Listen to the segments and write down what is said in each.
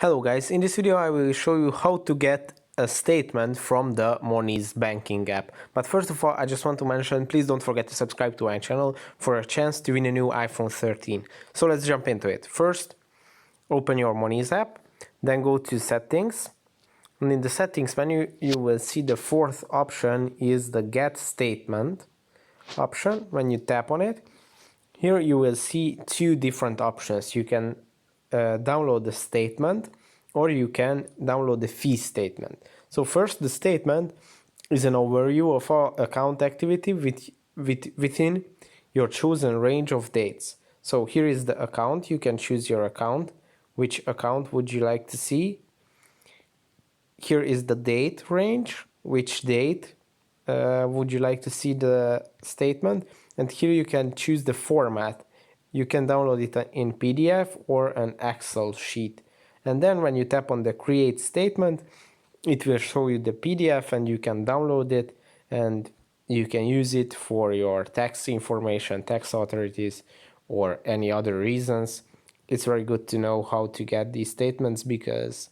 Hello guys, in this video I will show you how to get a statement from the Monese banking app. But first of all, I just want to mention, please don't forget to subscribe to our channel for a chance to win a new iPhone 13. So let's jump into it. First, open your Monese app, then go to settings. And in the settings menu, you will see the fourth option is the get statement option. When you tap on it, here you will see two different options. You can download the statement or you can download the fee statement. So first, the statement is an overview of our account activity within your chosen range of dates. So here is the account. You can choose your account. Which account would you like to see? Here is the date range. Which date would you like to see the statement? And here you can choose the format. You can download it in PDF or an Excel sheet. And then when you tap on the create statement, it will show you the PDF and you can download it and you can use it for your tax information, tax authorities, or any other reasons. It's very good to know how to get these statements because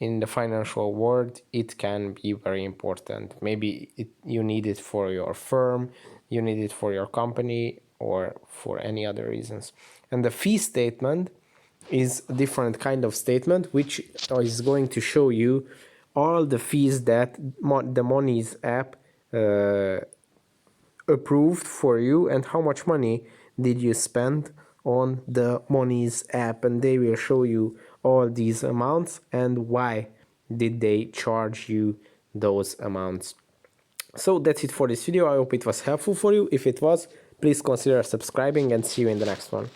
in the financial world, it can be very important. Maybe you need it for your firm, you need it for your company, or for any other reasons. And the fee statement is a different kind of statement, which is going to show you all the fees that the Monese app approved for you and how much money did you spend on the Monese app, and they will show you all these amounts and why did they charge you those amounts. So that's it for this video. I hope it was helpful for you. If it was, please consider subscribing and see you in the next one.